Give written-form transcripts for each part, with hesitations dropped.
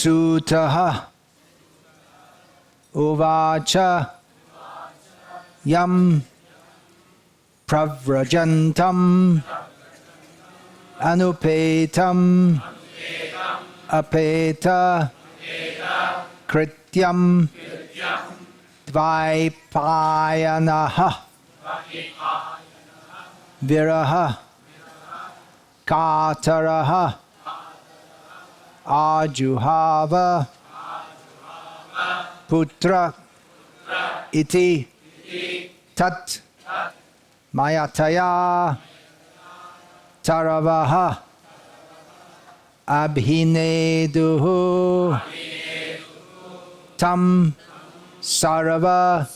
Sutaha Uvacha Yam Pravrajantam Anupetam Apeta Krityam Dvaipayanaha Viraha Kataraha Ajuhava Putra Iti Tat Mayataya Taravaha Abhineduhu Tam Sarva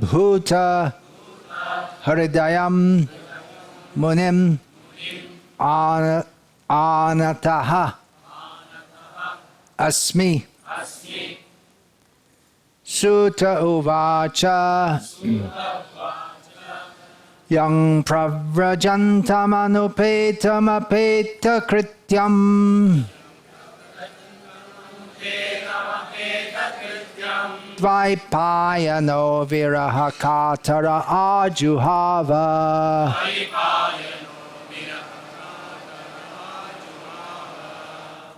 Bhuta Hridayam Munim Anataha Asmi Sutta Uvacha Yang Pravrajantam Apeta Krityam Dvaipayano Viraha Katara Ajuhava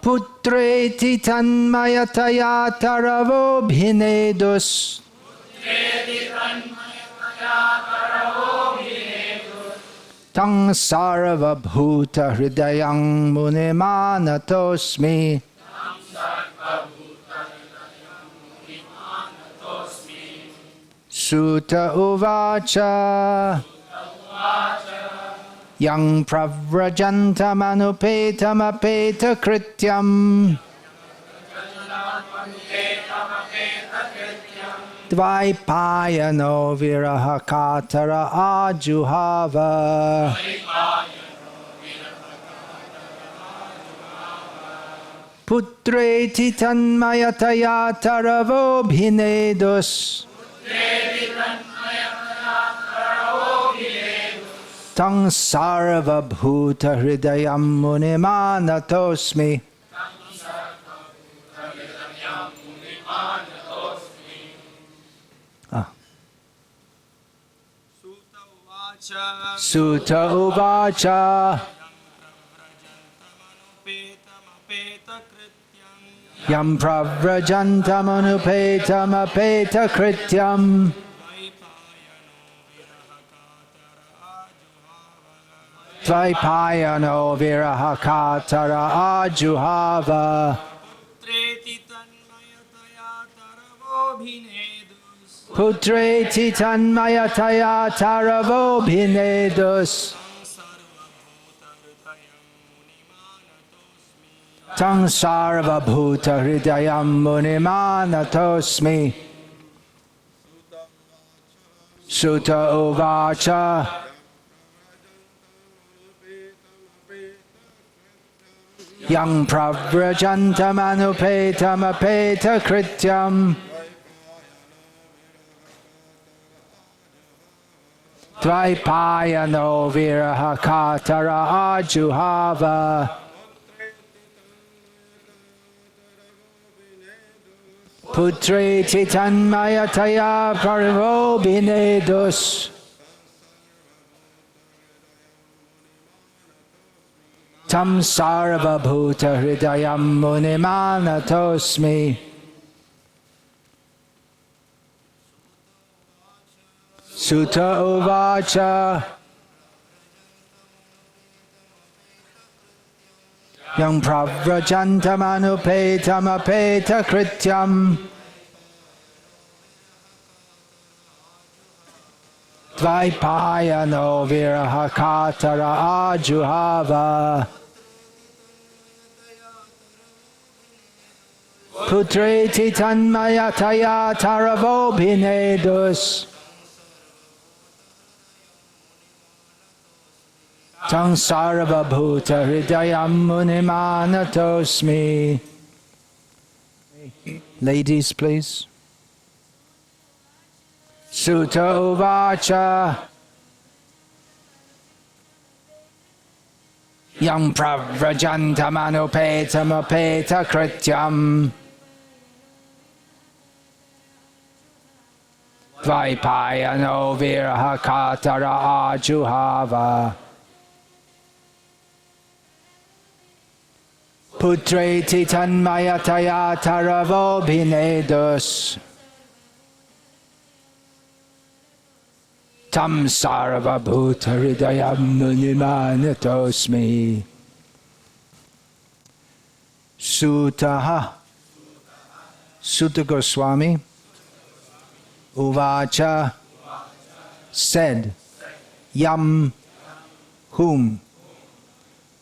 Putreti tanmayataya taravo bhinedus Tang sarva bhuta hridayang munimanatosmi Sutta uvacha Yang pravrajantam anupetam apeta krityam Dvaipayano viraha katara ajuhava Putreti tanmayataya taravo bhinedus Tang sarva bhuta hridayam munimanatosmi Sutta uvacha Yam pravrajantam anupetam apeta krityam Dvaipayano viraha katara ajuhava Putreti tanmayataya taravo bhinedus Tang sarva bhuta hridayam munimanatosmi Sutta uvacha Yang pravrajantam anupetam apeta krityam Dvaipayano viraha katara ajuhava Putreti tanmayataya parvo bhinedus Tam sarva bhuta hridayam munimanatosmi Sutta uvacha Yang pravrajantam anupetam apeta krityam Dvaipayano viraha katara ajuhava Putreti tanmayataya taravo bhinedus Tang sarva bhuta hridayam munimanatosmi Ladies, please. Sutta uvacha Yang pravrajantamanupeta krityam Vaipayano viraha katara ajuhava Putreti tanmayataya taravo bhinedus Tam sarva bhuta hridayam munimanatosmi Sutaha Sutta Goswami Uvacha said Yam whom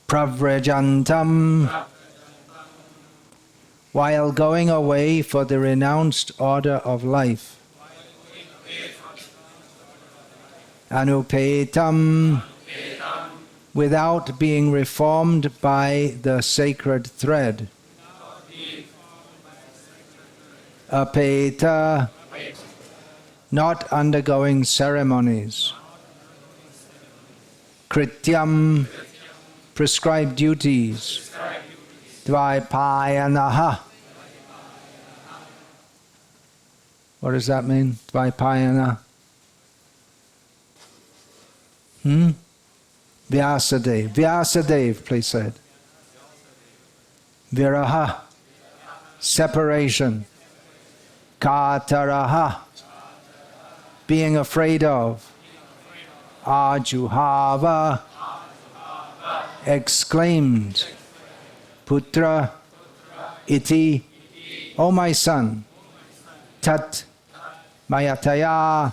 Pravrajantam while going away for the renounced order of life Anupetam without being reformed by the sacred thread Apeta not undergoing ceremonies Krityam prescribed duties Dvaipayanaha what does that mean? Dvaipayana Vyasadev. Vyasadev, please say it. Viraha, separation. Kataraha, being afraid of. Ajuhava, exclaimed. Putra, iti, O my son. Tat, mayataya,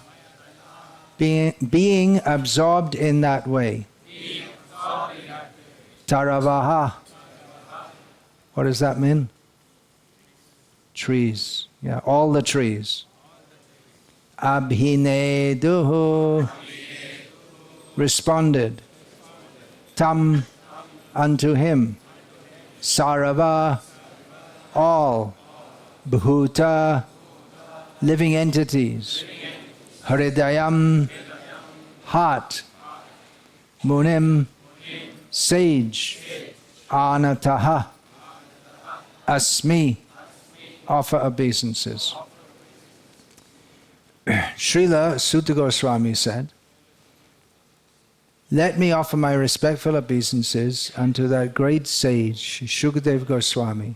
being absorbed in that way. Taravaha. What does that mean? Trees. Yeah, all the trees. Abhineduhu. Responded. Tam. Unto him. Sarava. All. Bhuta. Living entities. Hridayam, heart, munim, sage, anataha, asmi, offer obeisances. Srila Sutta Goswami said, let me offer my respectful obeisances unto that great sage, Shukadeva Goswami,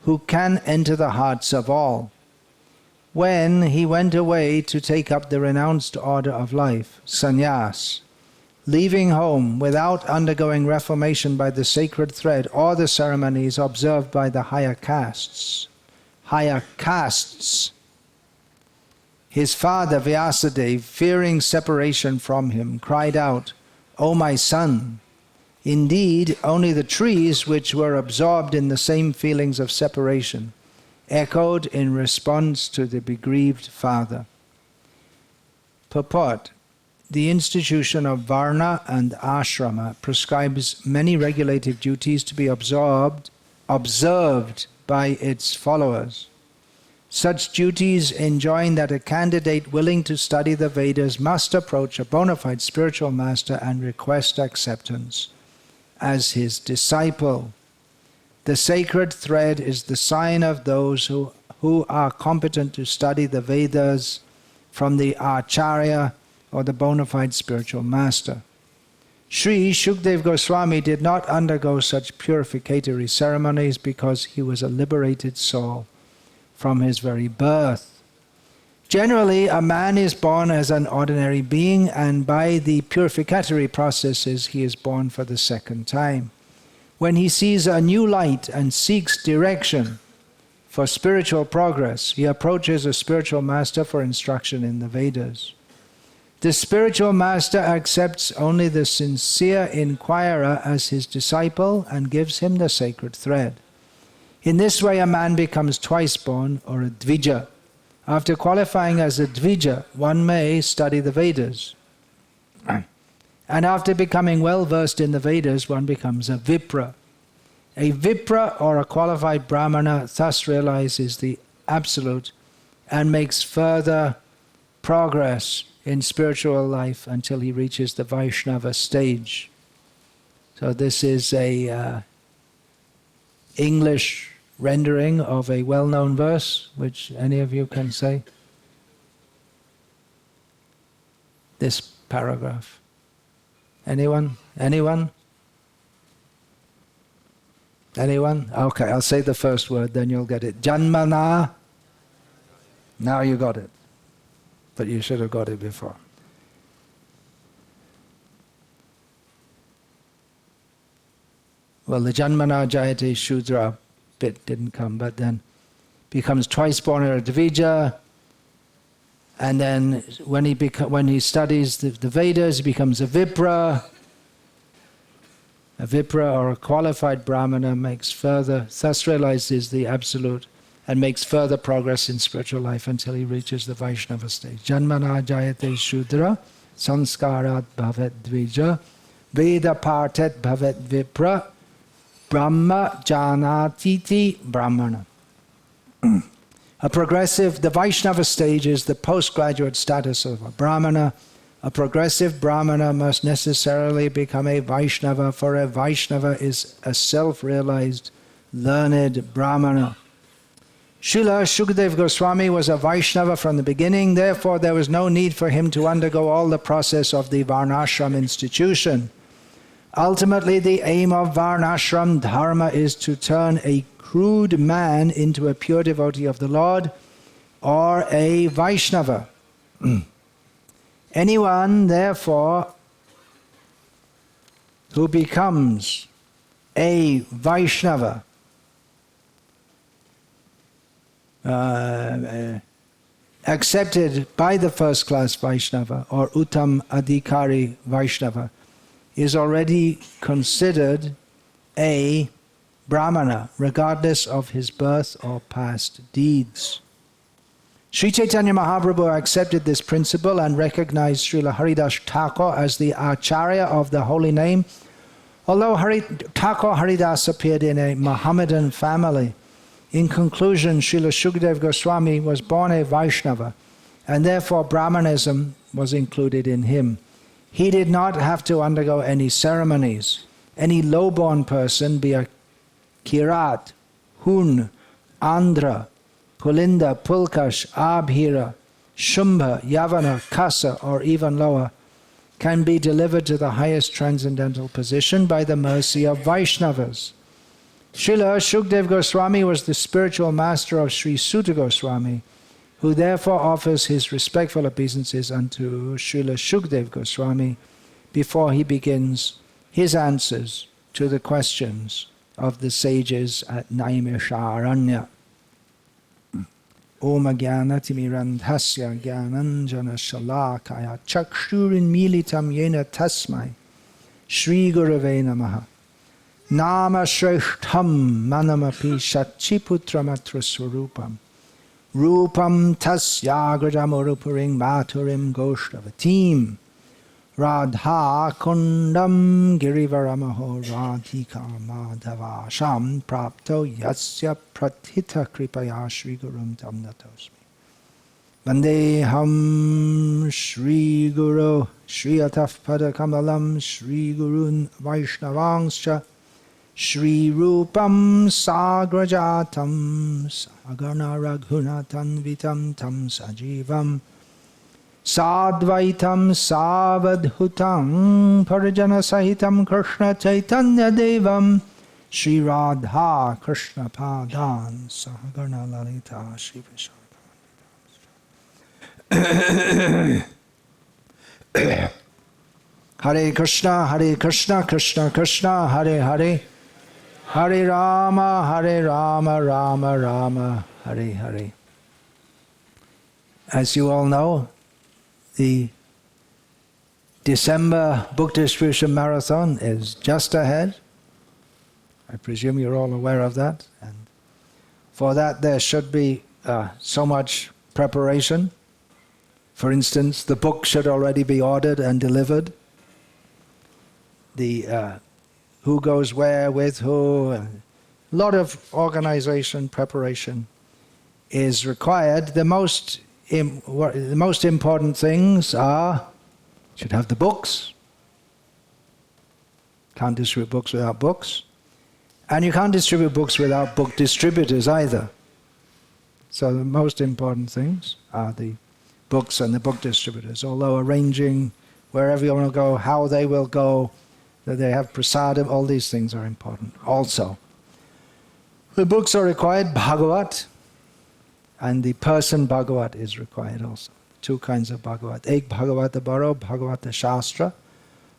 who can enter the hearts of all. When he went away to take up the renounced order of life, sannyas, leaving home without undergoing reformation by the sacred thread or the ceremonies observed by the higher castes. His father Vyasadeva, fearing separation from him, cried out, O my son, indeed only the trees which were absorbed in the same feelings of separation echoed in response to the bereaved father. Purport. The institution of Varna and Ashrama prescribes many regulative duties to be observed by its followers. Such duties enjoin that a candidate willing to study the Vedas must approach a bona fide spiritual master and request acceptance as his disciple. The sacred thread is the sign of those who are competent to study the Vedas from the Acharya or the bona fide spiritual master. Sri Shukadeva Goswami did not undergo such purificatory ceremonies because he was a liberated soul from his very birth. Generally, a man is born as an ordinary being, and by the purificatory processes he is born for the second time. When he sees a new light and seeks direction for spiritual progress, he approaches a spiritual master for instruction in the Vedas. The spiritual master accepts only the sincere inquirer as his disciple and gives him the sacred thread. In this way, a man becomes twice born, or a Dvija. After qualifying as a Dvija, one may study the Vedas. And after becoming well versed in the Vedas, one becomes a Vipra. A Vipra, or a qualified Brahmana, thus realizes the Absolute and makes further progress in spiritual life until he reaches the Vaishnava stage. So this is a English rendering of a well-known verse, which any of you can say? This paragraph. Anyone? Anyone? Anyone? Okay, I'll say the first word, then you'll get it. Janmana. Now you got it. But you should have got it before. Well, the Janmana Jayate Shudra bit didn't come, but then becomes twice born in a Dvija, and then when he studies the Vedas, he becomes a Vipra. A Vipra, or a qualified Brahmana, thus realizes the Absolute and makes further progress in spiritual life until he reaches the Vaishnava stage. Janmana Jayate Shudra, Sanskarat Bhavet Dvija, Veda Partet Bhavet Vipra, Brahma Janatiti Brahmana. The Vaishnava stage is the postgraduate status of a Brahmana. A progressive Brahmana must necessarily become a Vaishnava, for a Vaishnava is a self-realized, learned Brahmana. Srila Shukadeva Goswami was a Vaishnava from the beginning, therefore there was no need for him to undergo all the process of the Varnashram institution. Ultimately, the aim of Varnashram Dharma is to turn a crude man into a pure devotee of the Lord, or a Vaishnava. Anyone, therefore, who becomes a Vaishnava, accepted by the first-class Vaishnava, or Uttam Adhikari Vaishnava, is already considered a Brahmana, regardless of his birth or past deeds. Sri Chaitanya Mahaprabhu accepted this principle and recognized Srila Haridas Thakur as the Acharya of the holy name. Although Thakur Haridas appeared in a Mohammedan family, in conclusion, Srila Shukadeva Goswami was born a Vaishnava, and therefore Brahmanism was included in him. He did not have to undergo any ceremonies. Any low-born person, be a Kirat, Hun, Andhra, Pulinda, Pulkash, Abhira, Shumbha, Yavana, Kasa, or even lower, can be delivered to the highest transcendental position by the mercy of Vaishnavas. Srila Shukadeva Goswami was the spiritual master of Sri Suta Goswami, who therefore offers his respectful obeisances unto Srila Shukadeva Goswami before he begins his answers to the questions of the sages at Naimisharanya. Om Jnanatimirandhasya Jnananjana Shalakaya Chakshurin Militam Yena Tasmai Shri Gurave Namaha Nama Shreshtham Manamapi Shachiputramatra Swarupam Rupam Tasyagrajamurupuring Maturim Goshtavatim Radha Kundam Girivaramaho Radhika Madhavasham Prapto Yasya Pratita Kripaya Shri Gurum Tamnatosmi Vandeham Shri Guru Shri Ataf Padakamalam Shri Gurun Vaishnavangscha Shri Rupam Sagrajatam Sagarna Raghunatan Vitam Tam Sajivam Sadvaitam Savadhutam Parajana Sahitam Krishna Chaitanya Devam Shri Radha Krishna Padan Sagarna Lalita Shri Vishal Hare Krishna, Krishna Krishna, Hare Hare, Hare Rama, Rama Rama, Hare Hare. As you all know, the December Book Distribution Marathon is just ahead. I presume you're all aware of that. And for that there should be so much preparation. For instance, the book should already be ordered and delivered. The who goes where, with who, a lot of organization, preparation is required. The most important things are, you should have the books, Can't distribute books without books. And you can't distribute books without book distributors either. So the most important things are the books and the book distributors, although arranging wherever you want to go, how they will go, that they have prasadam, all these things are important also. The books are required, Bhagavat, and the person Bhagavat is required also. Two kinds of Bhagavat. Ek Bhagavata Baro, Bhagavata Shastra,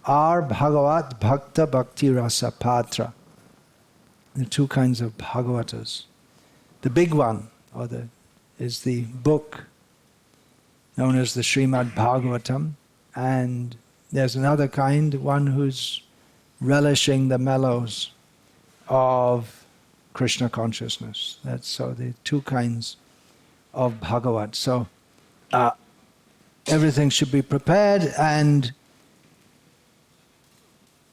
or Bhagavat Bhakta Bhakti Rasa Patra. There are two kinds of Bhagavatas. The big one is the book known as the Srimad Bhagavatam, and there's another kind, one who's relishing the mellows of Krishna consciousness. That's so the two kinds of Bhagavat. So everything should be prepared, and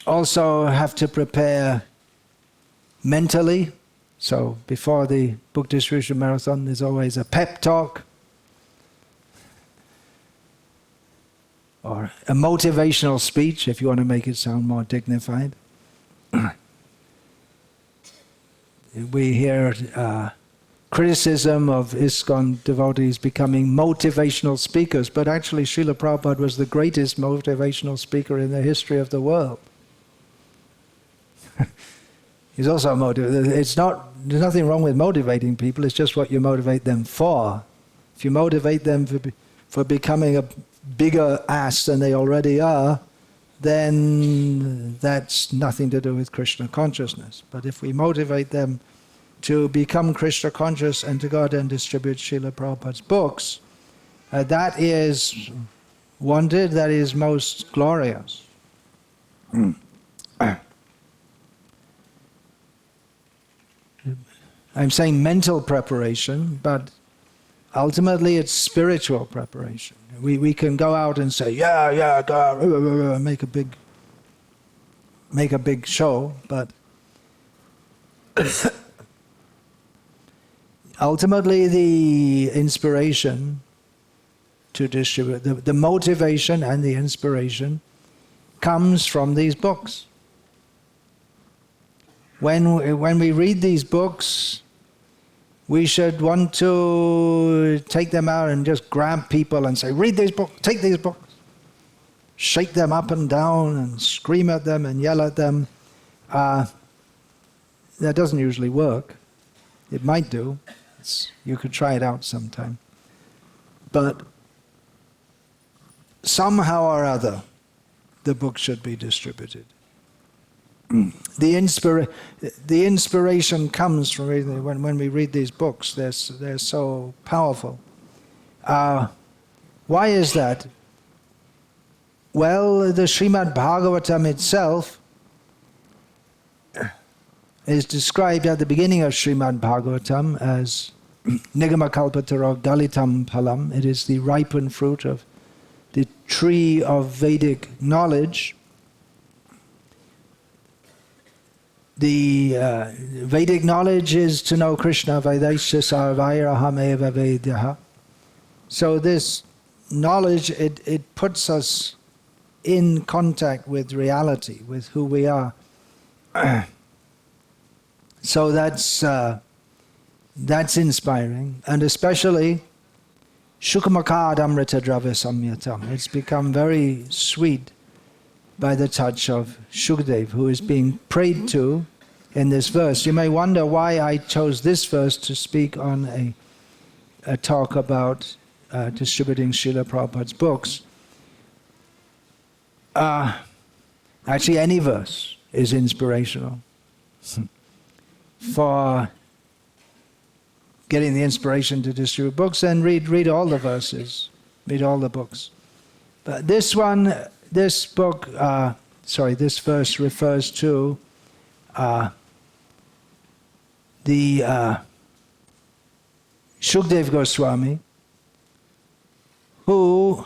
also have to prepare mentally. So before the book distribution marathon, there's always a pep talk or a motivational speech, if you want to make it sound more dignified. We hear criticism of ISKCON devotees becoming motivational speakers, but actually Srila Prabhupada was the greatest motivational speaker in the history of the world. He's also motivated. There's nothing wrong with motivating people, it's just what you motivate them for. If you motivate them for becoming a bigger ass than they already are, then that's nothing to do with Krishna consciousness. But if we motivate them to become Krishna conscious and to go out and distribute Srila Prabhupada's books, that is wanted, that is most glorious. I'm saying mental preparation, but ultimately it's spiritual preparation. We can go out and say, yeah, go out, make a big show, but ultimately the inspiration to distribute, the motivation and the inspiration comes from these books. When we read these books, we should want to take them out and just grab people and say, read these books, take these books. Shake them up and down and scream at them and yell at them. That doesn't usually work. It might do. You could try it out sometime. But somehow or other, the book should be distributed. The inspiration comes from reading, when we read these books. They're so powerful. Why is that? Well, the Srimad Bhagavatam itself is described at the beginning of Srimad Bhagavatam as Nigamakalpataro Dalitam Phalam. It is the ripened fruit of the tree of Vedic knowledge. The Vedic knowledge is to know Krishna Vaidesha Sarvairaham Eva Vedyaha. So this knowledge, it puts us in contact with reality, with who we are. So that's inspiring, and especially Shukamakad Amrita Dravya Samyatam. It's become very sweet by the touch of Shukdev, who is being prayed to in this verse. You may wonder why I chose this verse to speak on a talk about distributing Srila Prabhupada's books. Actually, any verse is inspirational for getting the inspiration to distribute books. And read all the verses, read all the books. But this verse refers to the Shukdev Goswami, who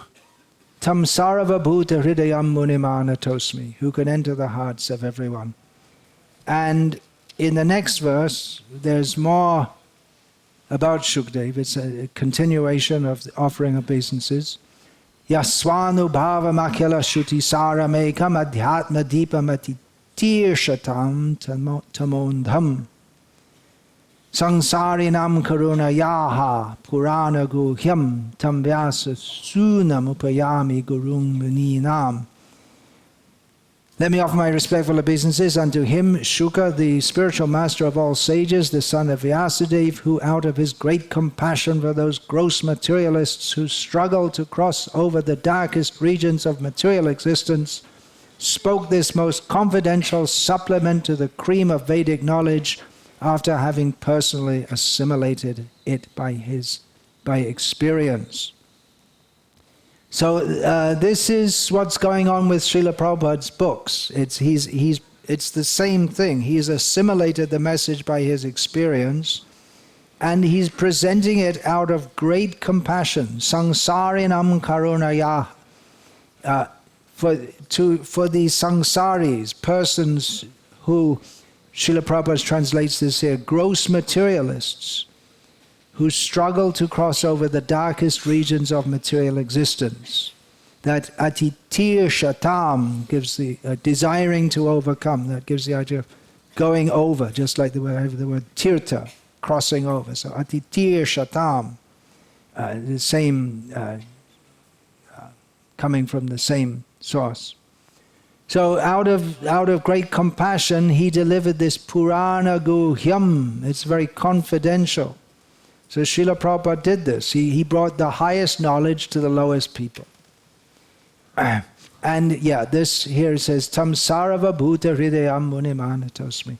tam sarva bhuta hridayam munimana tosmi, who can enter the hearts of everyone. And in the next verse, there's more about Shukdev. It's a continuation of the offering obeisances. Yaswanu bhava makhila shuti saramekam adhyatma deepamati atirshatam tamondham Sangsarinam karuna yaha purana guhyam tam vyasa sunam upayami gurung muninam. Let me offer my respectful obeisances unto him, Shuka, the spiritual master of all sages, the son of Vyasadeva, who out of his great compassion for those gross materialists who struggle to cross over the darkest regions of material existence, spoke this most confidential supplement to the cream of Vedic knowledge after having personally assimilated it by experience. So this is what's going on with Srila Prabhupada's books. It's the same thing. He's assimilated the message by his experience, and he's presenting it out of great compassion. Sangsarinam karunaya. For the sangsaris, persons who, Srila Prabhupada translates this here, gross materialists, who struggle to cross over the darkest regions of material existence. That atitir shatam gives the desiring to overcome. That gives the idea of going over, just like the word tirtha, crossing over. So atitir shatam, the same, coming from the same source. So out of great compassion, he delivered this Purana Guhyam. It's very confidential. So Srila Prabhupada did this. He brought the highest knowledge to the lowest people. And yeah, this here says, Tam sarava bhuta hridayam munimanatosmi.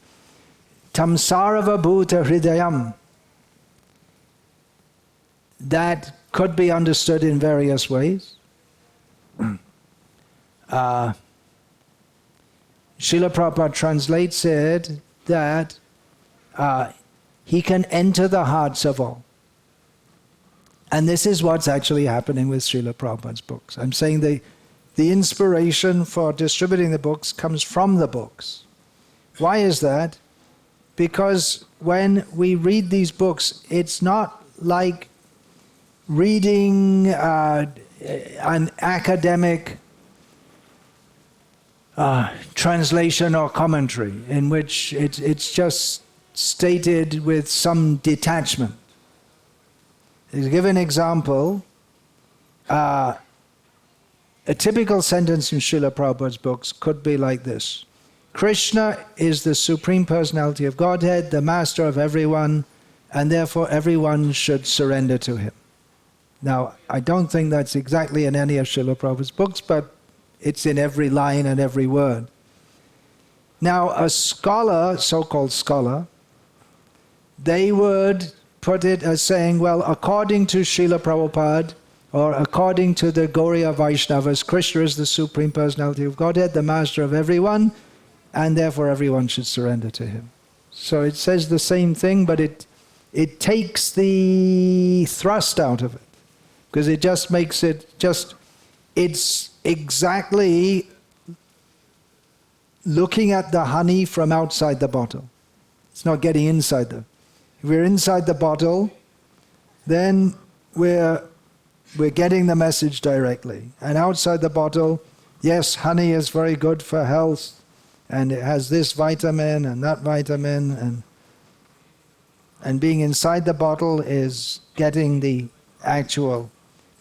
Tam sarava bhuta hridayam. That could be understood in various ways. Srila Prabhupada translates it that he can enter the hearts of all. And this is what's actually happening with Srila Prabhupada's books. I'm saying the inspiration for distributing the books comes from the books. Why is that? Because when we read these books, it's not like reading an academic translation or commentary in which it's just stated with some detachment. To give an example, a typical sentence in Srila Prabhupada's books could be like this: Krishna is the Supreme Personality of Godhead, the master of everyone, and therefore everyone should surrender to him. Now, I don't think that's exactly in any of Srila Prabhupada's books, but it's in every line and every word. Now, a scholar, so-called scholar, they would put it as saying, well, according to Srila Prabhupada, or according to the Gauriya Vaishnavas, Krishna is the Supreme Personality of Godhead, the master of everyone, and therefore everyone should surrender to him. So it says the same thing, but it takes the thrust out of it, because it just makes it it's exactly looking at the honey from outside the bottle. It's not getting inside the... If we're inside the bottle, then we're getting the message directly. And outside the bottle, yes, honey is very good for health, and it has this vitamin and that vitamin, and being inside the bottle is getting the actual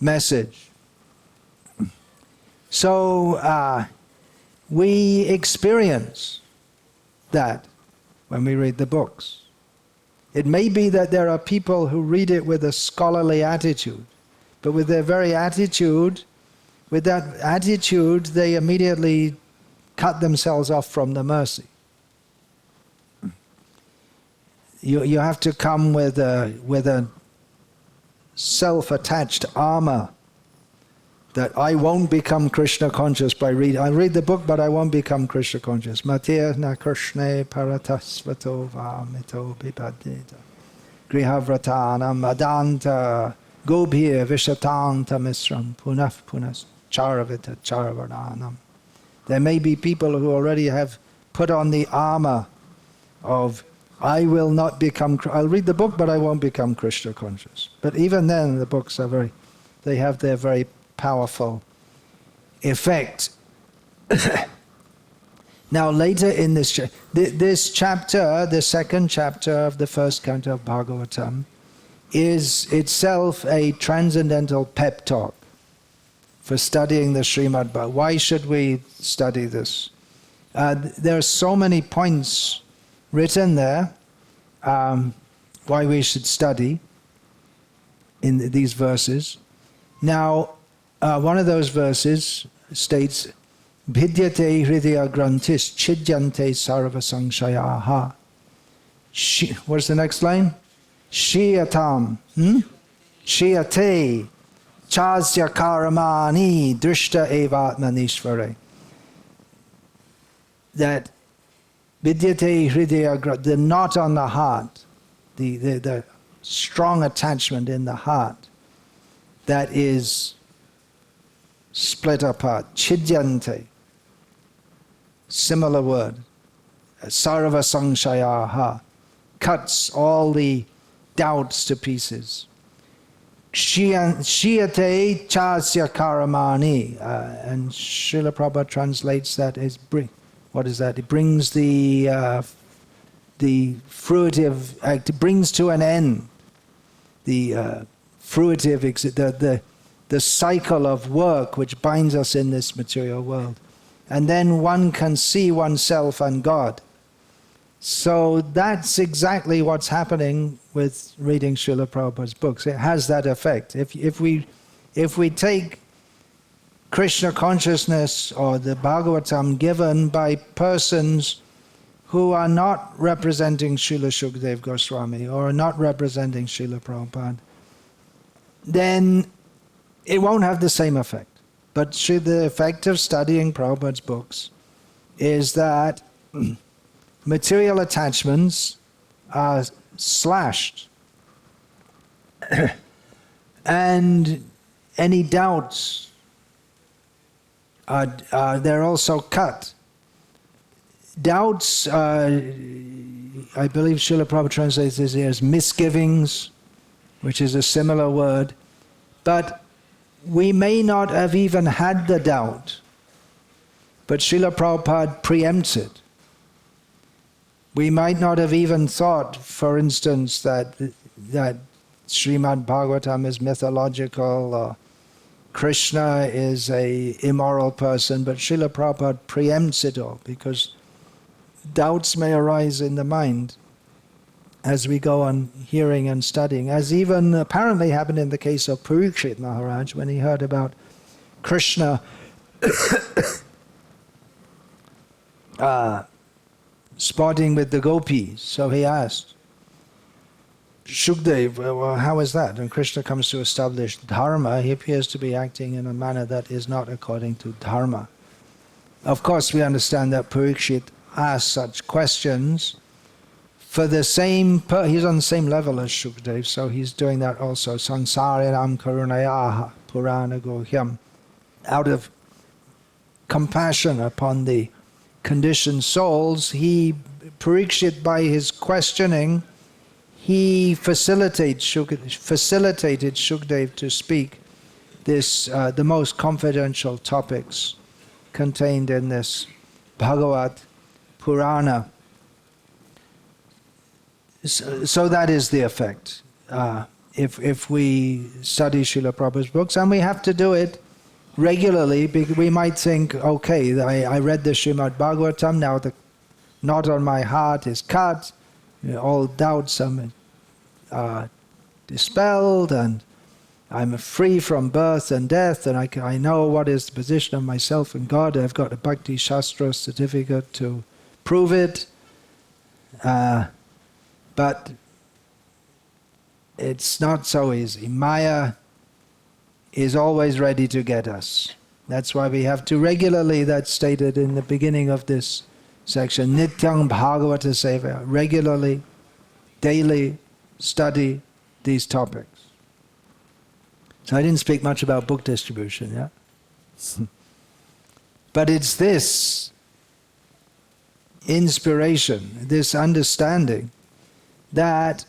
message. So we experience that when we read the books. It may be that there are people who read it with a scholarly attitude, but with their very attitude, with that attitude, they immediately cut themselves off from the mercy. You have to come with a self-attached armor that I won't become Krishna conscious by reading. I'll read the book, but I won't become Krishna conscious. Matya na Krishne paratasvato vamito bipadeta grihavratanam adanta gobhir vishatanta misram punaf punas charavita charavarnanam. There may be people who already have put on the armor of I will not become, I'll read the book, but I won't become Krishna conscious. But even then, the books are they have their very powerful effect. Now later in this chapter, the second chapter of the first canto of Bhagavatam, is itself a transcendental pep talk for studying the Srimad Bhagavatam. Why should we study this? There are so many points written there why we should study in these verses. Now, one of those verses states, Bhidyate hridaya grantis chidyante sarva sangshayaha. What's the next line? Shiyatam. Shiyate chasya karamani drishta evatmanishvare. That Vidyate hridaya, the knot on the heart, the strong attachment in the heart that is split apart. Chidyante, similar word. Sarva sangshayaha, cuts all the doubts to pieces. Shiyate chasya karamani, and Srila Prabhupada translates that as what is that? It brings the fruitive act. It brings to an end the fruitive, the cycle of work which binds us in this material world, and then one can see oneself and God. So that's exactly what's happening with reading Srila Prabhupada's books. It has that effect. If we take Krishna consciousness or the Bhagavatam given by persons who are not representing Srila Shukdev Goswami or not representing Srila Prabhupada, then it won't have the same effect. But the effect of studying Prabhupada's books is that material attachments are slashed and any doubts they're also cut. Doubts, I believe Srila Prabhupada translates this as misgivings, which is a similar word, but we may not have even had the doubt, but Srila Prabhupada preempts it. We might not have even thought, for instance, that Srimad Bhagavatam is mythological, or Krishna is a immoral person, but Srila Prabhupada preempts it all because doubts may arise in the mind as we go on hearing and studying, as even apparently happened in the case of Parikshit Maharaj when he heard about Krishna sporting with the gopis. So he asked, Shukdev, well, how is that? When Krishna comes to establish dharma, he appears to be acting in a manner that is not according to dharma. Of course, we understand that Parikshit asked such questions for the same, he's on the same level as Shukdev, so he's doing that also. Sansarinam karunayaha purana gohyam. Out of compassion upon the conditioned souls, Parikshit, by his questioning, he facilitated Shukdev to speak the most confidential topics contained in this Bhagavat Purana. So that is the effect. If we study Srila Prabhupada's books, and we have to do it regularly, we might think, okay, I read the Srimad Bhagavatam, now the knot on my heart is cut, all doubts are dispelled, and I'm free from birth and death, and I know what is the position of myself and God. I've got a Bhakti Shastra certificate to prove it. But it's not so easy. Maya is always ready to get us. That's why we have to regularly, that's stated in the beginning of this section, Nityam Bhagavata Seva, regularly, daily study these topics. So I didn't speak much about book distribution, yeah? But it's this inspiration, this understanding that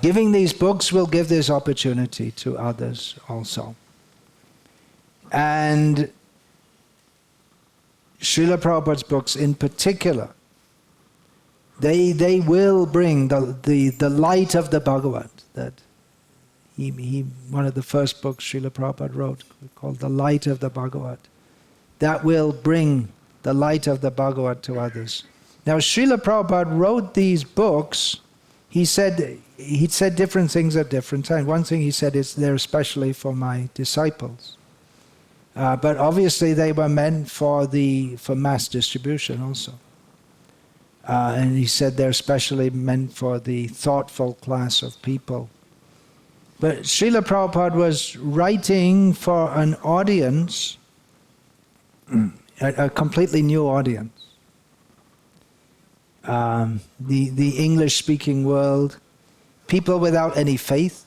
giving these books will give this opportunity to others also. And Srila Prabhupada's books in particular, they will bring the light of the Bhagavat. That he one of the first books Srila Prabhupada wrote, called The Light of the Bhagavat, that will bring the light of the Bhagavat to others. Now Srila Prabhupada wrote these books. He said different things at different times. One thing he said is they're especially for my disciples. But obviously they were meant for mass distribution also. And he said they're especially meant for the thoughtful class of people. But Srila Prabhupada was writing for an audience, a completely new audience. The English-speaking world, people without any faith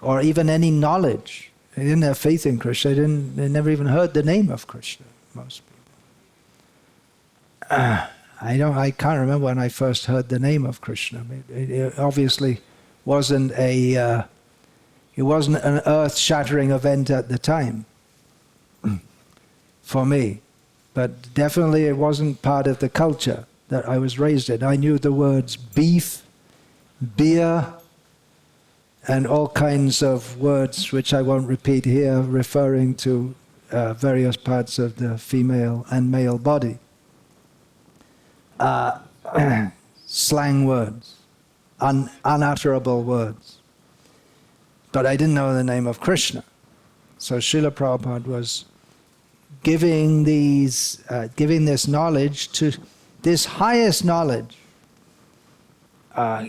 or even any knowledge. They didn't have faith in Krishna. They never even heard the name of Krishna, most people. I can't remember when I first heard the name of Krishna. It obviously wasn't an earth-shattering event at the time for me, but definitely it wasn't part of the culture that I was raised in. I knew the words beef, beer, and all kinds of words which I won't repeat here, referring to various parts of the female and male body. Slang words, unutterable words. But I didn't know the name of Krishna. So Srila Prabhupada was giving this knowledge, to this highest knowledge,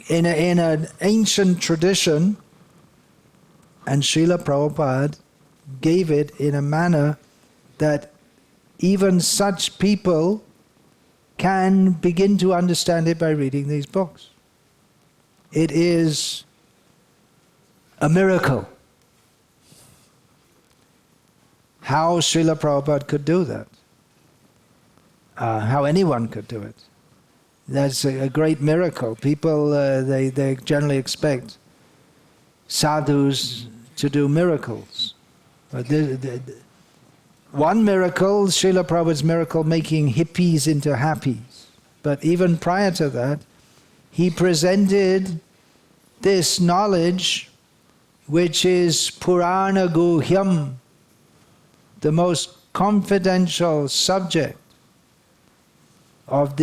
in an ancient tradition, and Srila Prabhupada gave it in a manner that even such people can begin to understand it by reading these books. It is a miracle how Srila Prabhupada could do that, how anyone could do it. That's a great miracle. People, they generally expect sadhus to do miracles. But one miracle, Srila Prabhupada's miracle, making hippies into happies. But even prior to that, he presented this knowledge, which is Purana Guhyam, the most confidential subject of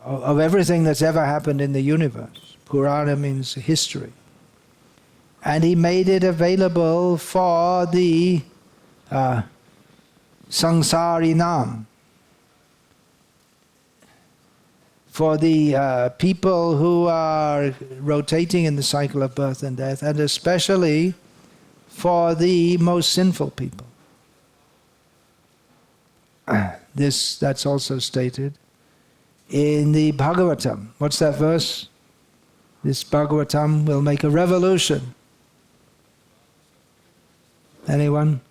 everything that's ever happened in the universe. Purana means history. And he made it available for the Samsarinam, for the people who are rotating in the cycle of birth and death, and especially for the most sinful people. That's also stated in the Bhagavatam. What's that verse? This Bhagavatam will make a revolution. Anyone?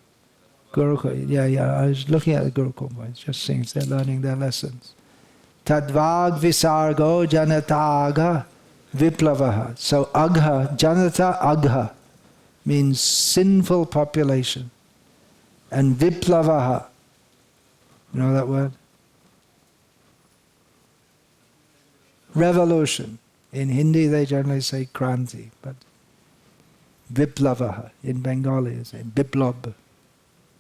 Gurukul. Yeah. I was looking at the Gurukul boys, just seeing they're learning their lessons. Tadvag visargo janataga viplavaha. So agha, janata agha, means sinful population. And viplavaha, you know that word? Revolution. In Hindi they generally say kranti, but viplavaha in Bengali is biplab.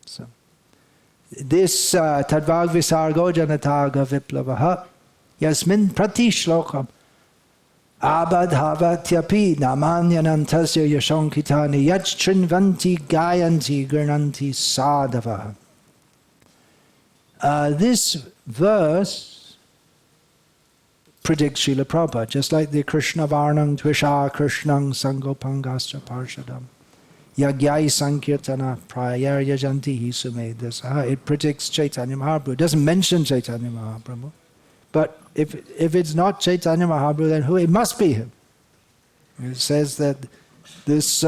So this tadvag visargo janataga viplavaha yasmin prati shlokam abadhavatyapi namanyanantasya yashonkitani yachrinvanti gayanti gurnanti sadhava. This verse predicts Srila Prabhupada, just like the Krishna Varnam Tvisha Krishnang Sangopangastra Parshadam Yagyai Sankirtana Prayar Yajanti Hisumedasa. It predicts Chaitanya Mahaprabhu. It doesn't mention Chaitanya Mahaprabhu. But if it's not Chaitanya Mahaprabhu, then who? It must be him. It says that this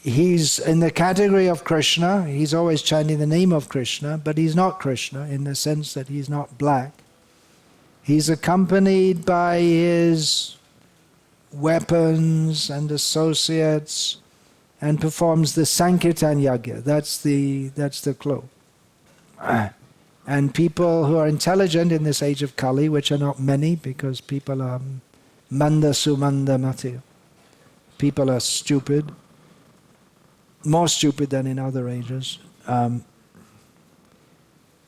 he's in the category of Krishna. He's always chanting the name of Krishna, but he's not Krishna in the sense that he's not black. He's accompanied by his weapons and associates and performs the Sankirtan Yagya. That's the clue. And people who are intelligent in this age of Kali, which are not many because people are manda sumanda mati. People are stupid, more stupid than in other ages.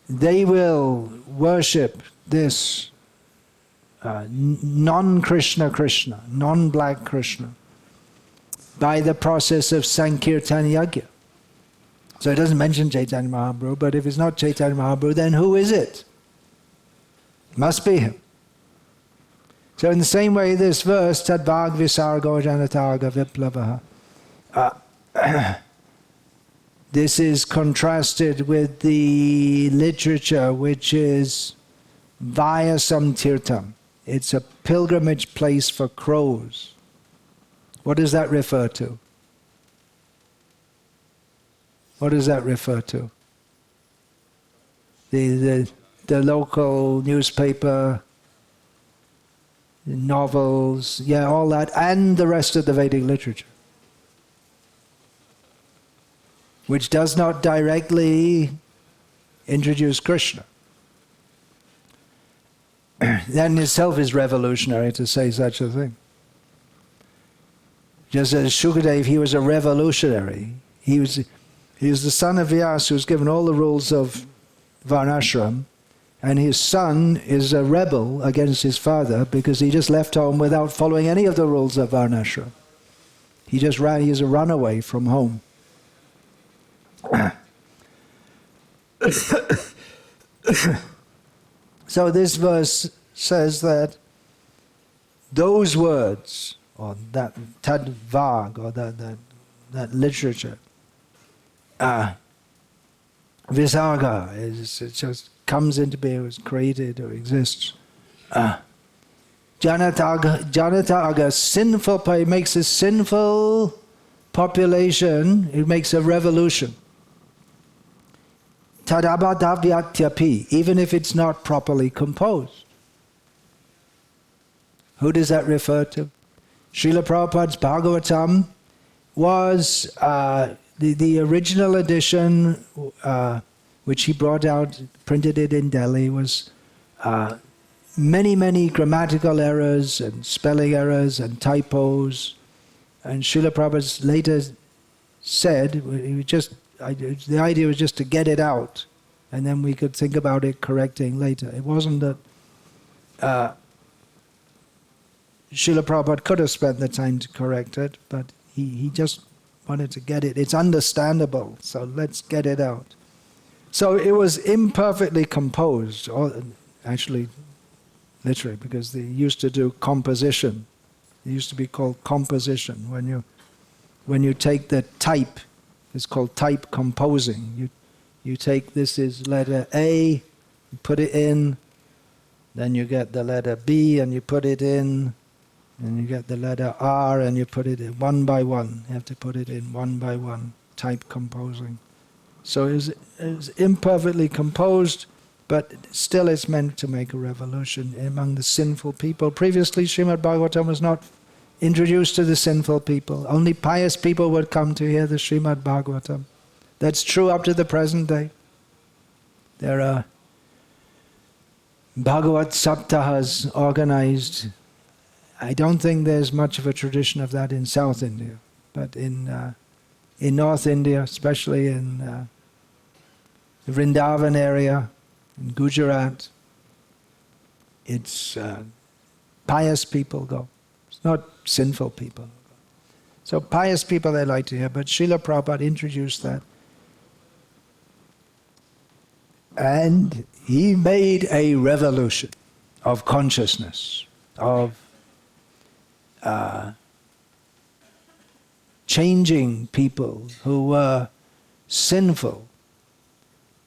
They will worship this non-Krishna Krishna, non-black Krishna, by the process of Sankirtan Yajna. So it doesn't mention Chaitanya Mahaprabhu, but if it's not Chaitanya Mahaprabhu, then who is it? Must be him. So in the same way, this verse, Tadvag Visargo Janataga Viplavaha, this is contrasted with the literature which is Vayasam Tirtham. It's a pilgrimage place for crows. What does that refer to? What does that refer to? The local newspaper, novels, yeah, all that, and the rest of the Vedic literature, which does not directly introduce Krishna. That in itself is revolutionary to say such a thing. Just as Shukadev, he was a revolutionary. He was the son of Vyasa, who was given all the rules of Varnashram, and his son is a rebel against his father because he just left home without following any of the rules of Varnashram. He just ran, he is a runaway from home. So this verse says that those words, or that tadvag, or that literature, visarga, it just comes into being, was created or exists. Janataga, sinful, it makes a sinful population, it makes a revolution. Tadabadavyatyapi, even if it's not properly composed. Who does that refer to? Srila Prabhupada's Bhagavatam was the original edition, which he brought out, printed it in Delhi, was many grammatical errors and spelling errors and typos. And Srila Prabhupada later said, the idea was just to get it out, and then we could think about it correcting later. It wasn't that Srila Prabhupada could have spent the time to correct it, but he just wanted to get it. It's understandable, so let's get it out. So it was imperfectly composed, or actually, literally, because they used to do composition. It used to be called composition. When you take the type, it's called type composing. You take, this is letter A, you put it in, then you get the letter B and you put it in, and you get the letter R and you put it in one by one. You have to put it in one by one, type composing. So it was imperfectly composed, but still it's meant to make a revolution among the sinful people. Previously, Srimad Bhagavatam was not introduced to the sinful people. Only pious people would come to hear the Srimad Bhagavatam. That's true up to the present day. There are Bhagavat Saptahas organized. I don't think there's much of a tradition of that in South India, but in North India, especially in the Vrindavan area, in Gujarat, it's pious people go. It's not sinful people. So pious people they like to hear, but Srila Prabhupada introduced that. And he made a revolution of consciousness, of changing people who were sinful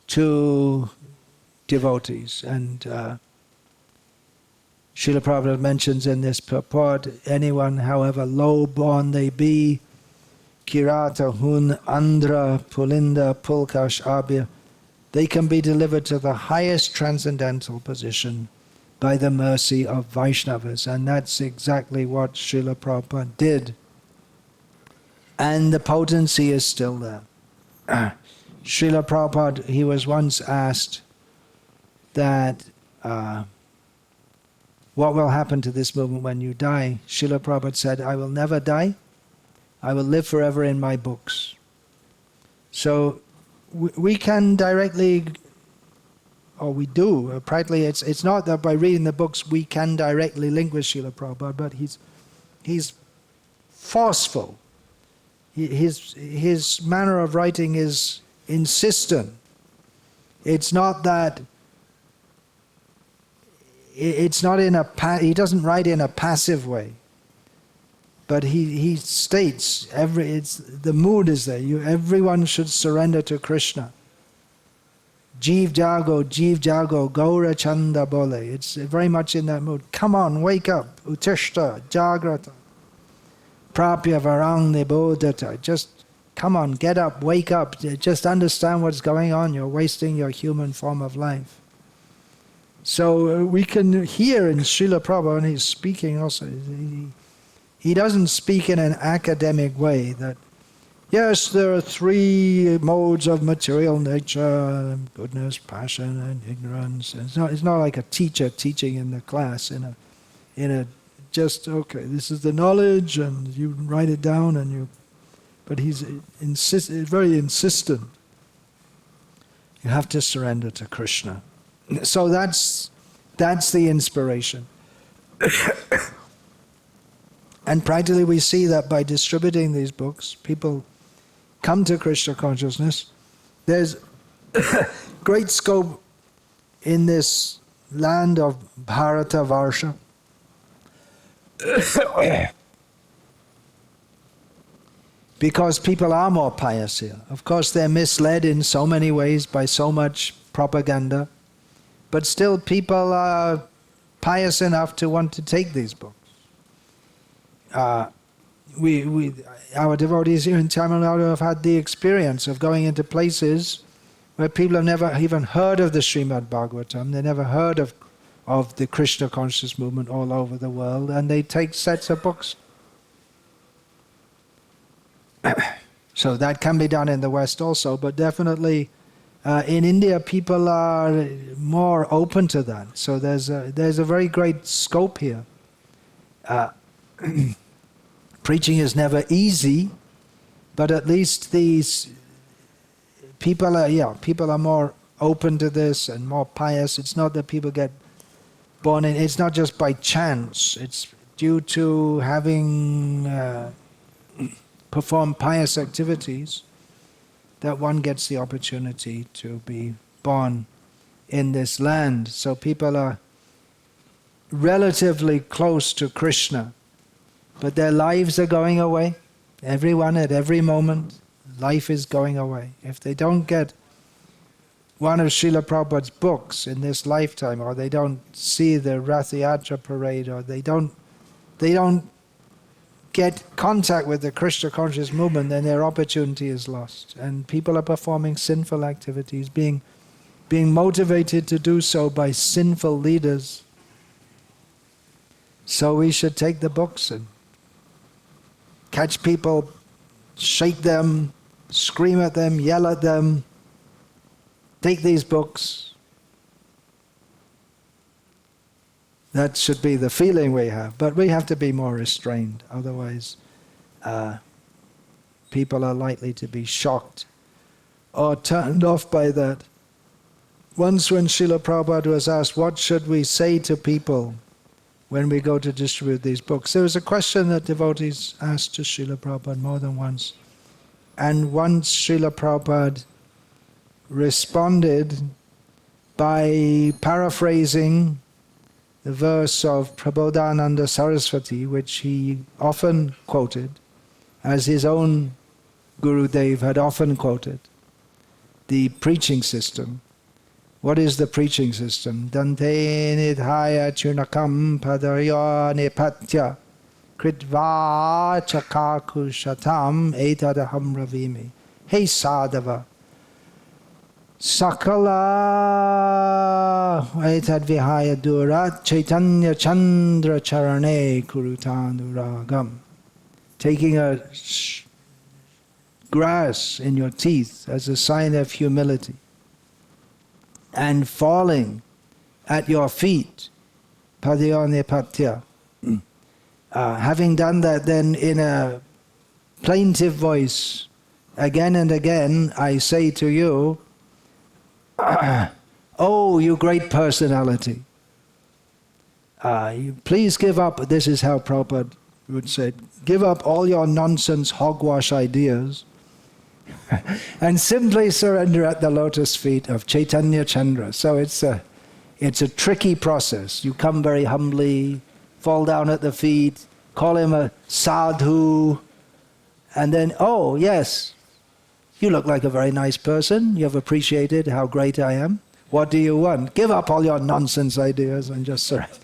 to devotees. And Srila Prabhupada mentions in this purport, anyone, however low born they be, Kirata, Hun, Andhra, Pulinda, Pulkash, Abhya, they can be delivered to the highest transcendental position by the mercy of Vaishnavas. And that's exactly what Srila Prabhupada did. And the potency is still there. Srila Prabhupada, he was once asked that what will happen to this movement when you die? Srila Prabhupada said, I will never die. I will live forever in my books. So we can directly, or we do, practically, it's not that by reading the books we can directly link with Srila Prabhupada, but he's forceful. His manner of writing is insistent. It's not that, it's not in a, he doesn't write in a passive way. But he states, the mood is there. Everyone should surrender to Krishna. Jeev jago, gaura chanda bole. It's very much in that mood. Come on, wake up. Utishta, jagrata. Prapya varang nibodhata. Just come on, get up, wake up. Just understand what's going on. You're wasting your human form of life. So we can hear in Srila Prabhupada, and he's speaking also, he doesn't speak in an academic way that, yes, there are 3 modes of material nature, goodness, passion, and ignorance. It's not like a teacher teaching in the class in a just, okay, this is the knowledge, and you write it down, but he's very insistent. You have to surrender to Krishna. So that's the inspiration. And practically we see that by distributing these books, people come to Krishna consciousness. There's great scope in this land of Bharata Varsha. Because people are more pious here. Of course, they're misled in so many ways by so much propaganda, but still people are pious enough to want to take these books. Our devotees here in Tamil Nadu have had the experience of going into places where people have never even heard of the Srimad Bhagavatam, they never heard of the Krishna conscious movement all over the world, and they take sets of books. So that can be done in the West also, but definitely in India people are more open to that. So there's a very great scope here. Preaching is never easy, but at least these people are more open to this and more pious. It's not that people get born in, it's not just by chance, it's due to having performed pious activities that one gets the opportunity to be born in this land. So people are relatively close to Krishna, but their lives are going away. Everyone at every moment, life is going away. If they don't get one of Srila Prabhupada's books in this lifetime, or they don't see the Rath Yatra parade, or they don't get contact with the Krishna conscious movement, then their opportunity is lost. And people are performing sinful activities, being motivated to do so by sinful leaders. So we should take the books and catch people, shake them, scream at them, yell at them. Take these books. That should be the feeling we have, but we have to be more restrained. Otherwise, people are likely to be shocked or turned off by that. Once when Srila Prabhupada was asked, what should we say to people when we go to distribute these books? There was a question that devotees asked to Srila Prabhupada more than once. And once Srila Prabhupada responded by paraphrasing the verse of Prabodhananda Saraswati, which he often quoted, as his own Gurudev had often quoted, the preaching system. What is the preaching system? Dante nidhaya chunakam padarya nepatya kritva chakaku shatam etadaham ravimi. Hey sadhava, sakala etad vihaya durat chaitanya chandra charane kurutanuragam. Taking a grass in your teeth as a sign of humility, and falling at your feet, padyanepatya. Having done that, then in a plaintive voice, again and again, I say to you, oh, you great personality, please give up, this is how Prabhupada would say, give up all your nonsense hogwash ideas and simply surrender at the lotus feet of Chaitanya Chandra. So it's a tricky process. You come very humbly, fall down at the feet, call him a sadhu, and then, oh yes, you look like a very nice person, you have appreciated how great I am. What do you want? Give up all your nonsense ideas and just surrender.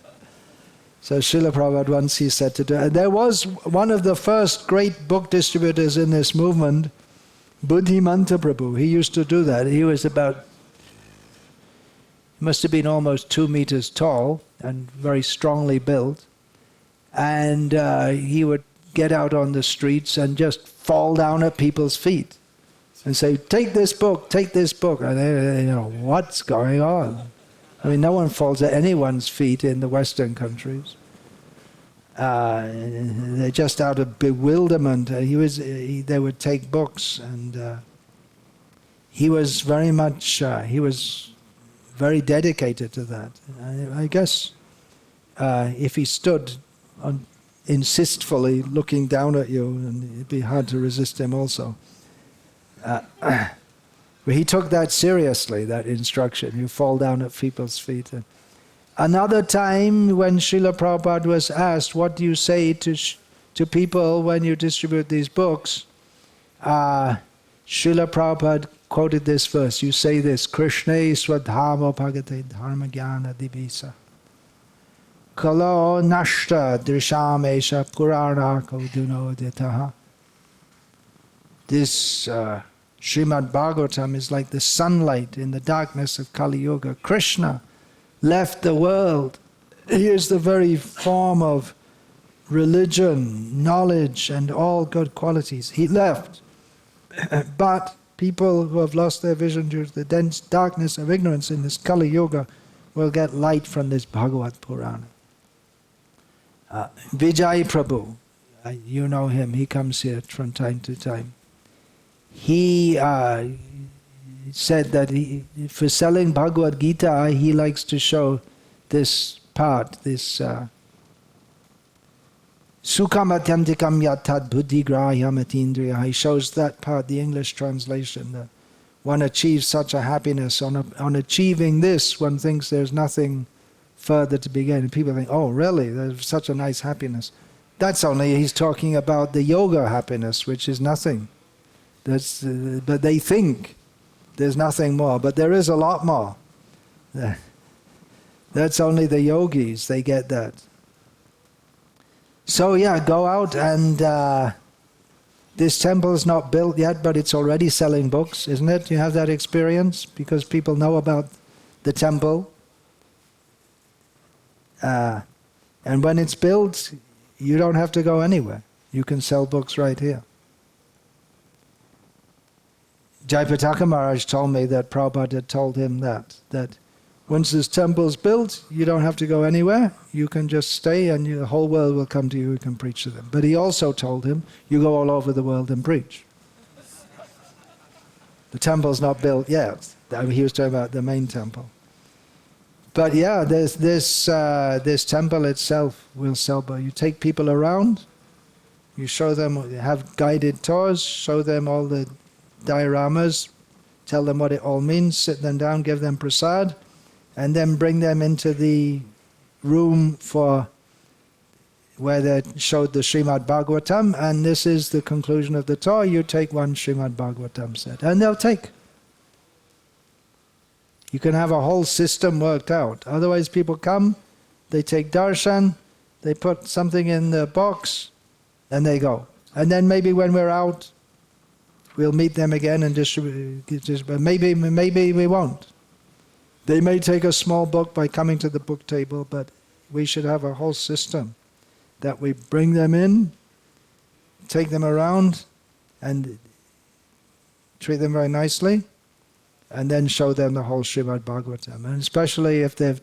So Srila Prabhupada once he said to do, and there was one of the first great book distributors in this movement, Buddhimanta Prabhu. He used to do that. He was about, he must have been almost 2 meters tall and very strongly built. And he would get out on the streets and just fall down at people's feet and say, take this book, take this book. And they, what's going on? I mean, no one falls at anyone's feet in the Western countries. They're just out of bewilderment. They would take books, and he was very much, he was very dedicated to that. I guess if he stood insistfully looking down at you, and it'd be hard to resist him also. But he took that seriously, that instruction. You fall down at people's feet. Another time when Srila Prabhupada was asked, what do you say to people when you distribute these books? Srila Prabhupada quoted this verse. You say this, Krishna swadhamo bhagate dharma jnana divisa. Kalo nashta drisham esha purana kauduno detaha. This Srimad Bhagavatam is like the sunlight in the darkness of Kali Yuga. Krishna left the world. He is the very form of religion, knowledge, and all good qualities. He left. But people who have lost their vision due to the dense darkness of ignorance in this Kali Yuga will get light from this Bhagavat Purana. Vijay Prabhu, you know him, he comes here from time to time. He said that for selling Bhagavad Gita, he likes to show this part, this Sukham atyantikam yatad buddhi grahya matindriya. He shows that part, the English translation, that one achieves such a happiness. On achieving this, one thinks there's nothing further to begin. And people think, oh really, there's such a nice happiness. That's only, he's talking about the yoga happiness, which is nothing. But they think there's nothing more, but there is a lot more. That's only the yogis, they get that. So yeah, go out and this temple is not built yet, but it's already selling books, isn't it? You have that experience because people know about the temple. And when it's built, you don't have to go anywhere. You can sell books right here. Jayapataka Maharaj told me that Prabhupada had told him that once this temple's built, you don't have to go anywhere. You can just stay and the whole world will come to you and can preach to them. But he also told him, you go all over the world and preach. The temple's not built yet. He was talking about the main temple. But yeah, this temple itself will sell, but you take people around, you show them, have guided tours, show them all the dioramas, tell them what it all means, sit them down, give them prasad, and then bring them into the room for where they showed the Srimad Bhagavatam, and this is the conclusion of the tour. You take one Srimad Bhagavatam set, and they'll take. You can have a whole system worked out. Otherwise people come, they take darshan, they put something in the box, and they go. And then maybe when we're out, we'll meet them again and distribute. But maybe we won't. They may take a small book by coming to the book table, but we should have a whole system that we bring them in, take them around, and treat them very nicely, and then show them the whole Srimad Bhagavatam. And especially if they've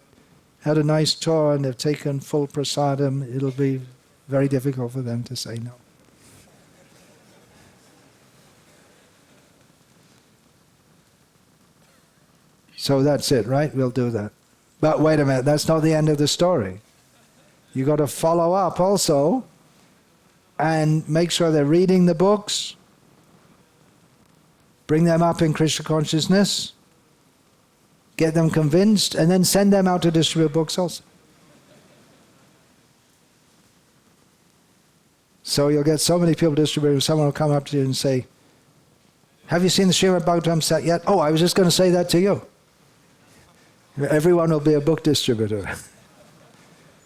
had a nice tour and they've taken full prasadam, it'll be very difficult for them to say no. So that's it, right? We'll do that. But wait a minute, that's not the end of the story. You've got to follow up also and make sure they're reading the books, bring them up in Krishna consciousness, get them convinced, and then send them out to distribute books also. So you'll get so many people distributing, someone will come up to you and say, have you seen the Srimad Bhagavatam set yet? Oh, I was just going to say that to you. Everyone will be a book distributor.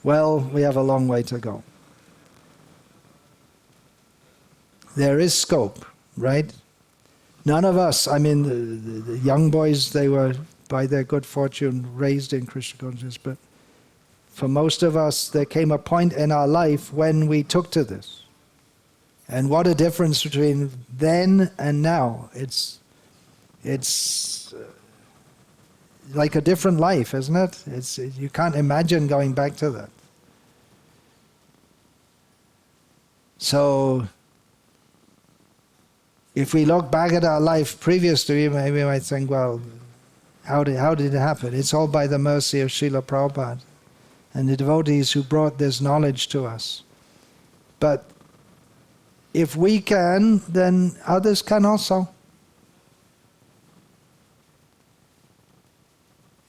Well, we have a long way to go. There is scope, right? None of us, I mean, the young boys, they were, by their good fortune, raised in Krishna consciousness, but for most of us, there came a point in our life when we took to this. And what a difference between then and now. It's like a different life, isn't it? You can't imagine going back to that. So, if we look back at our life previous to it, maybe we might think, well, how did it happen? It's all by the mercy of Srila Prabhupada and the devotees who brought this knowledge to us. But if we can, then others can also.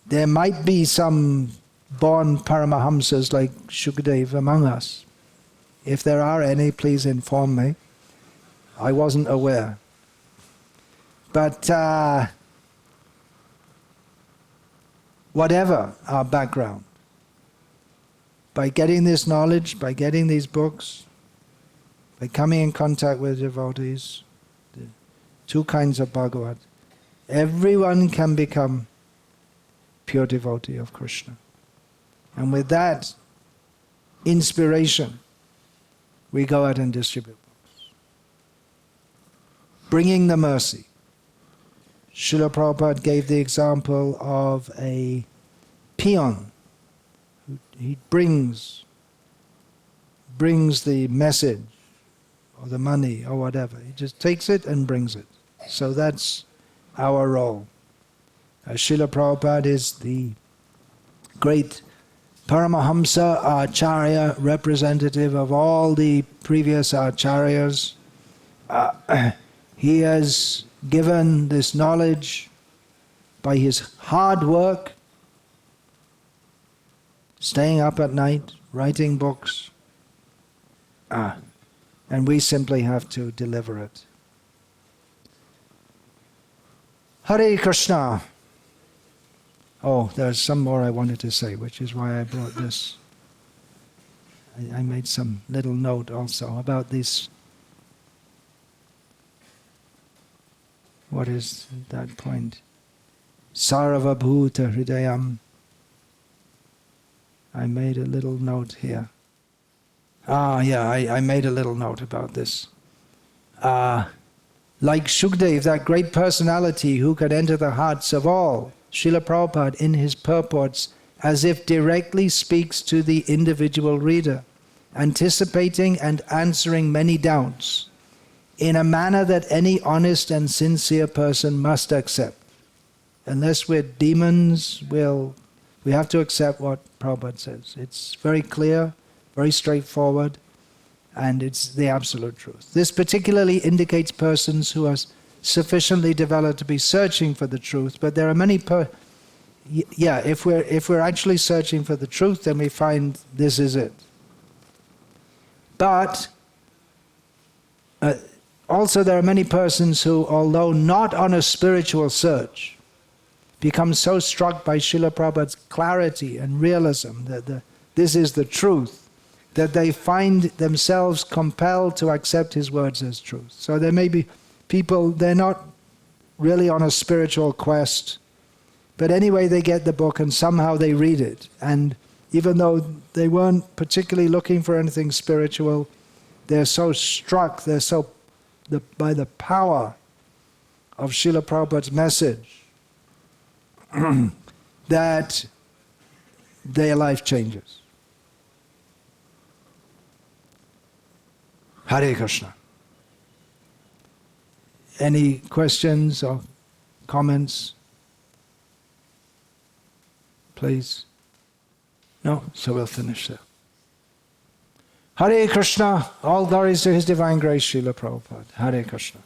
There might be some born Paramahamsas like Shukadeva among us. If there are any, please inform me. I wasn't aware. But whatever our background, by getting this knowledge, by getting these books, by coming in contact with devotees, the two kinds of Bhagavat, everyone can become pure devotee of Krishna. And with that inspiration, we go out and distribute books. Bringing the mercy. Srila Prabhupada gave the example of a peon. He brings the message or the money or whatever. He just takes it and brings it. So that's our role. Srila Prabhupada is the great Paramahamsa Acharya, representative of all the previous Acharyas. He has given this knowledge by his hard work, staying up at night, writing books, and we simply have to deliver it. Hare Krishna. Oh, there's some more I wanted to say, which is why I brought this. I made some little note also about this. What is that point? Sarva Bhuta Hridayam. I made a little note here. I made a little note about this. Like Shukdev, that great personality who could enter the hearts of all, Srila Prabhupada in his purports as if directly speaks to the individual reader, anticipating and answering many doubts in a manner that any honest and sincere person must accept. Unless we're demons, we have to accept what Prabhupada says. It's very clear, very straightforward, and it's the absolute truth. This particularly indicates persons who are sufficiently developed to be searching for the truth, but there are many if we're actually searching for the truth, then we find this is it. But also there are many persons who, although not on a spiritual search, become so struck by Srila Prabhupada's clarity and realism that this is the truth, that they find themselves compelled to accept his words as truth. So there may be people, they're not really on a spiritual quest, but anyway they get the book and somehow they read it. And even though they weren't particularly looking for anything spiritual, they're so struck, by the power of Srila Prabhupada's message that their life changes. Hare Krishna. Any questions or comments? Please? No? So we'll finish there. Hare Krishna. All glories to His Divine Grace, Srila Prabhupada. Hare Krishna.